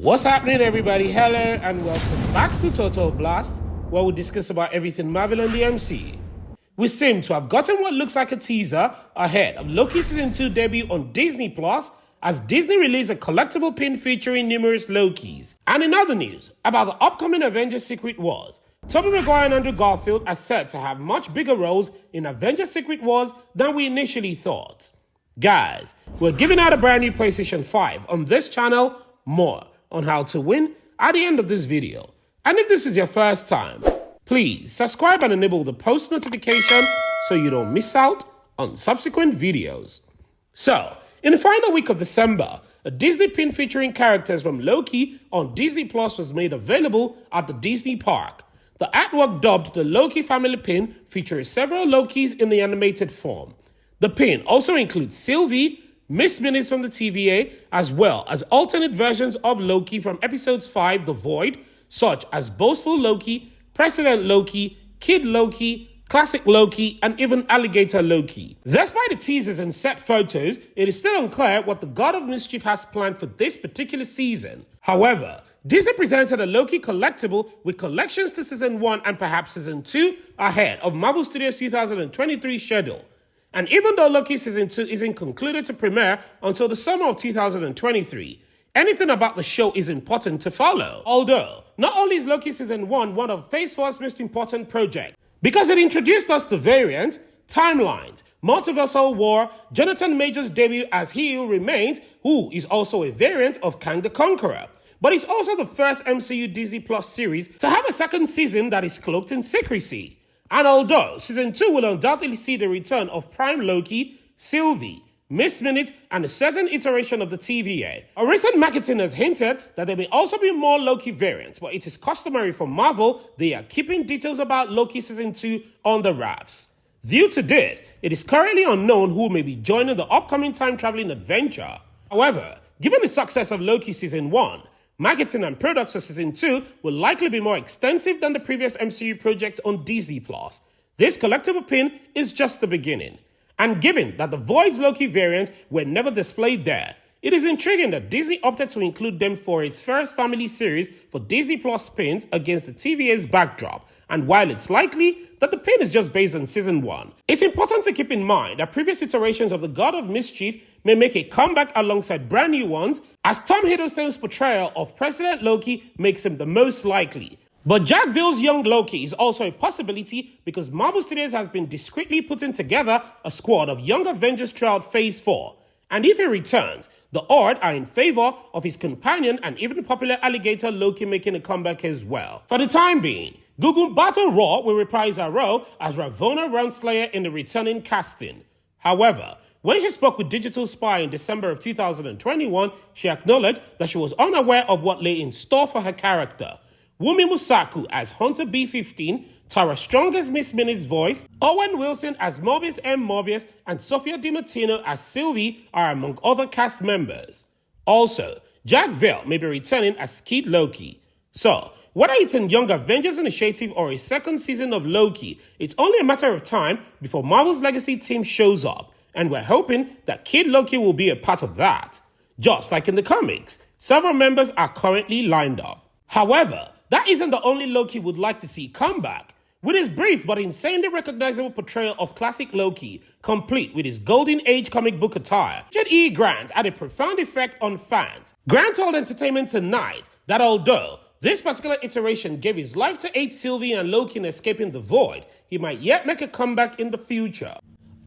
What's happening, everybody? Hello and welcome back to Total Blast, where we discuss about everything Marvel and the MCU. We seem to have gotten what looks like a teaser ahead of Loki Season 2 debut on Disney Plus, as Disney released a collectible pin featuring numerous Lokis. And in other news, about the upcoming Avengers Secret Wars, Tobey Maguire and Andrew Garfield are set to have much bigger roles in Avengers Secret Wars than we initially thought. Guys, we're giving out a brand new PlayStation 5 on this channel. More on how to win at the end of this video. And if this is your first time, please subscribe and enable the post notification so you don't miss out on subsequent videos. So, in the final week of December, a Disney pin featuring characters from Loki on Disney Plus was made available at the Disney park. The artwork, dubbed the Loki Family Pin, features several Lokis in the animated form. The pin also includes Sylvie, Miss Minutes from the TVA, as well as alternate versions of Loki from episodes 5, The Void, such as Boastful Loki, President Loki, Kid Loki, Classic Loki, and even Alligator Loki. Despite the teasers and set photos, it is still unclear what the God of Mischief has planned for this particular season. However, Disney presented a Loki collectible with collections to Season 1 and perhaps Season 2 ahead of Marvel Studios' 2023 schedule. And even though Loki Season 2 isn't concluded to premiere until the summer of 2023, anything about the show is important to follow. Although, not only is Loki Season 1 one of Phase 4's most important projects, because it introduced us to variants, timelines, multiversal war, Jonathan Majors' debut as He Who Remains, who is also a variant of Kang the Conqueror. But it's also the first MCU Disney Plus series to have a second season that is cloaked in secrecy. And although Season 2 will undoubtedly see the return of Prime Loki, Sylvie, Miss Minute, and a certain iteration of the TVA, a recent marketing has hinted that there may also be more Loki variants, but it is customary for Marvel, they are keeping details about Loki Season 2 on the wraps. Due to this, it is currently unknown who may be joining the upcoming time-traveling adventure. However, given the success of Loki Season 1, marketing and products for Season 2 will likely be more extensive than the previous MCU projects on Disney+. This collectible pin is just the beginning. And given that the Void's Loki variants were never displayed there, it is intriguing that Disney opted to include them for its first family series for Disney Plus pins against the TVA's backdrop. And while it's likely that the pin is just based on Season 1, it's important to keep in mind that previous iterations of the God of Mischief may make a comeback alongside brand new ones, as Tom Hiddleston's portrayal of President Loki makes him the most likely. But Jack Ville's young Loki is also a possibility because Marvel Studios has been discreetly putting together a squad of young Avengers throughout Phase 4. And if he returns, the Horde are in favor of his companion and even popular alligator Loki making a comeback as well. For the time being, Google Battle Raw will reprise her role as Ravonna Renslayer in the returning casting. However, when she spoke with Digital Spy in December of 2021, she acknowledged that she was unaware of what lay in store for her character. Wumi Musaku as Hunter B-15, Tara Strong as Miss Minute's voice, Owen Wilson as Morbius M. Morbius, and Sofia DiMartino as Sylvie are among other cast members. Also, Jack Vale may be returning as Kid Loki. So, whether it's a Young Avengers initiative or a second season of Loki, it's only a matter of time before Marvel's legacy team shows up, and we're hoping that Kid Loki will be a part of that. Just like in the comics, several members are currently lined up. However, that isn't the only Loki we'd like to see come back. With his brief but insanely recognizable portrayal of classic Loki, complete with his golden age comic book attire, Richard E. Grant had a profound effect on fans. Grant told Entertainment Tonight that although this particular iteration gave his life to aid Sylvie and Loki in escaping the Void, he might yet make a comeback in the future.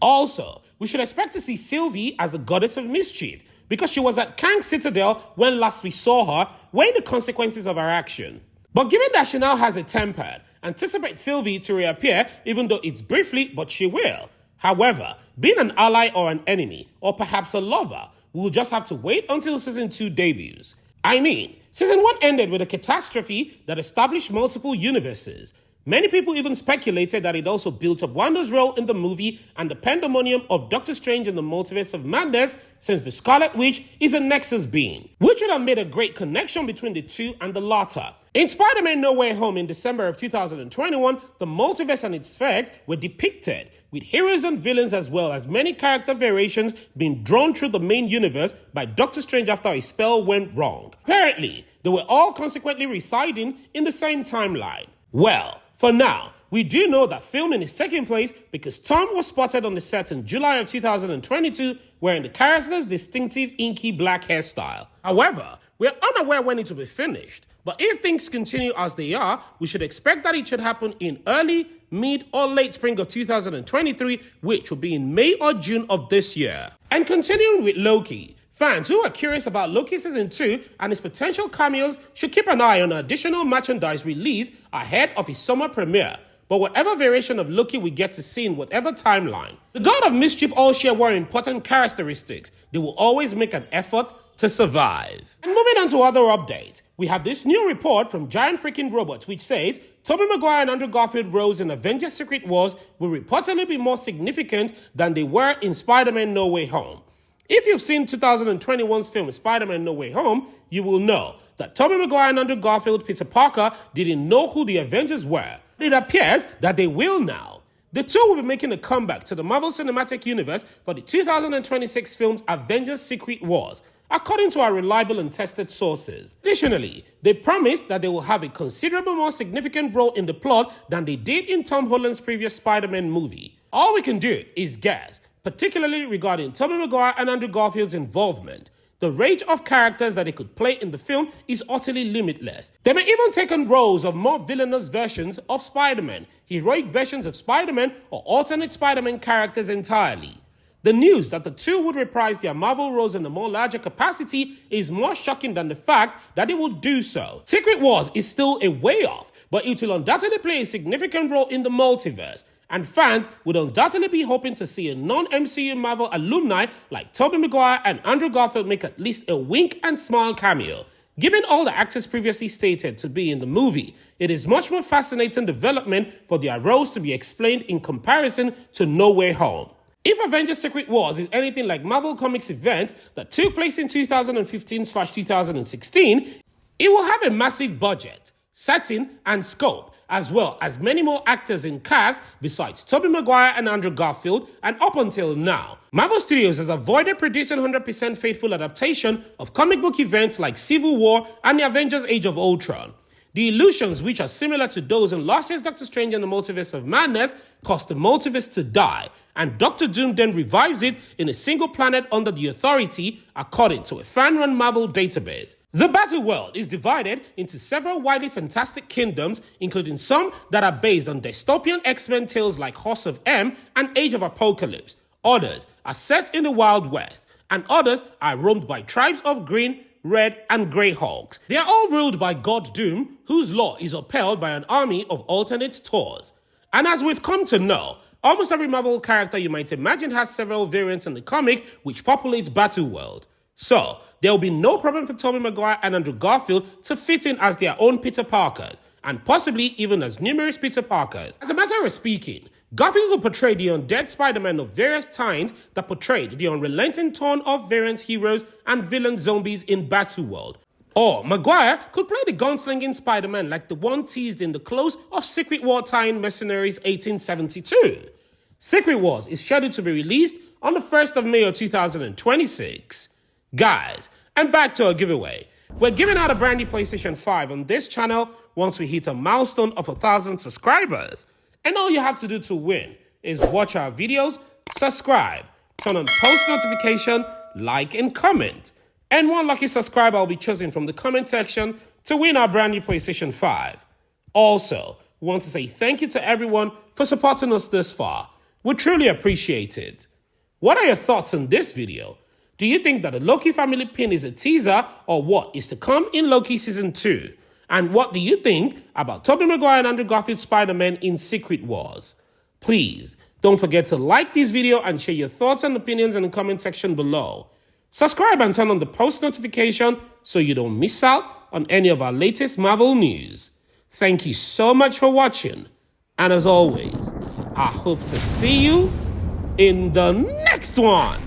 Also, we should expect to see Sylvie as the Goddess of Mischief, because she was at Kang's Citadel when last we saw her, weighing the consequences of her action. But given that she now has a tempered, anticipate Sylvie to reappear, even though it's briefly, but she will. However, being an ally or an enemy, or perhaps a lover, we'll just have to wait until Season 2 debuts. I mean, Season 1 ended with a catastrophe that established multiple universes. Many people even speculated that it also built up Wanda's role in the movie and the pandemonium of Doctor Strange in the Multiverse of Madness, since the Scarlet Witch is a Nexus being, which would have made a great connection between the two and the latter. In Spider-Man No Way Home in December of 2021, the multiverse and its effects were depicted, with heroes and villains as well as many character variations being drawn through the main universe by Doctor Strange after a spell went wrong. Apparently, they were all consequently residing in the same timeline. Well, for now, we do know that filming is taking place because Tom was spotted on the set in July of 2022 wearing the character's distinctive inky black hairstyle. However, we're unaware when it will be finished. But if things continue as they are, we should expect that it should happen in early, mid, or late spring of 2023, which will be in May or June of this year. And continuing with Loki, fans who are curious about Loki Season 2 and its potential cameos should keep an eye on additional merchandise release ahead of his summer premiere. But whatever variation of Loki we get to see in whatever timeline, the God of Mischief all share one important characteristics. They will always make an effort to survive. And moving on to other updates, we have this new report from Giant Freaking Robots which says Tobey Maguire and Andrew Garfield roles in Avengers Secret Wars will reportedly be more significant than they were in Spider-Man No Way Home. If you've seen 2021's film Spider-Man No Way Home, you will know that Tobey Maguire and Andrew Garfield, Peter Parker, didn't know who the Avengers were. It appears that they will now. The two will be making a comeback to the Marvel Cinematic Universe for the 2026 film's Avengers Secret Wars, according to our reliable and tested sources. Additionally, they promised that they will have a considerable more significant role in the plot than they did in Tom Holland's previous Spider-Man movie. All we can do is guess, particularly regarding Tobey Maguire and Andrew Garfield's involvement. The range of characters that they could play in the film is utterly limitless. They may even take on roles of more villainous versions of Spider-Man, heroic versions of Spider-Man, or alternate Spider-Man characters entirely. The news that the two would reprise their Marvel roles in a more larger capacity is more shocking than the fact that they will do so. Secret Wars is still a way off, but it will undoubtedly play a significant role in the multiverse, and fans would undoubtedly be hoping to see a non-MCU Marvel alumni like Tobey Maguire and Andrew Garfield make at least a wink and smile cameo. Given all the actors previously stated to be in the movie, it is much more fascinating development for their roles to be explained in comparison to No Way Home. If Avengers Secret Wars is anything like Marvel Comics event that took place in 2015/2016, it will have a massive budget, setting, and scope, as well as many more actors in cast besides Tobey Maguire and Andrew Garfield, and up until now, Marvel Studios has avoided producing 100% faithful adaptation of comic book events like Civil War and the Avengers Age of Ultron. The illusions, which are similar to those in last year's Doctor Strange and the Multiverse of Madness, cause the multiverse to die, and Doctor Doom then revives it in a single planet under the Authority, according to a fan-run Marvel database. The battle world is divided into several widely fantastic kingdoms, including some that are based on dystopian X-Men tales like Horse of M and Age of Apocalypse. Others are set in the Wild West, and others are roamed by tribes of green, red, and grey hulks. They are all ruled by God Doom, whose law is upheld by an army of alternate Thors. And as we've come to know, almost every Marvel character you might imagine has several variants in the comic which populates Battleworld. So, there will be no problem for Tobey Maguire and Andrew Garfield to fit in as their own Peter Parkers, and possibly even as numerous Peter Parkers. As a matter of speaking, Garfield will portray the undead Spider-Man of various times that portrayed the unrelenting tone of variant heroes and villain zombies in Battleworld. Or Maguire could play the gunslinging Spider-Man like the one teased in the close of Secret War tie-in Mercenaries 1872. Secret Wars is scheduled to be released on the 1st of May of 2026. Guys, and back to our giveaway. We're giving out a brand new PlayStation 5 on this channel once we hit a milestone of 1,000 subscribers. And all you have to do to win is watch our videos, subscribe, turn on post notification, like, and comment. And one lucky subscriber will be chosen from the comment section to win our brand new PlayStation 5. Also, we want to say thank you to everyone for supporting us this far. We truly appreciate it. What are your thoughts on this video? Do you think that the Loki family pin is a teaser or what is to come in Loki Season 2? And what do you think about Tobey Maguire and Andrew Garfield Spider-Man in Secret Wars? Please don't forget to like this video and share your thoughts and opinions in the comment section below. Subscribe and turn on the post notification so you don't miss out on any of our latest Marvel news. Thank you so much for watching, and as always, I hope to see you in the next one.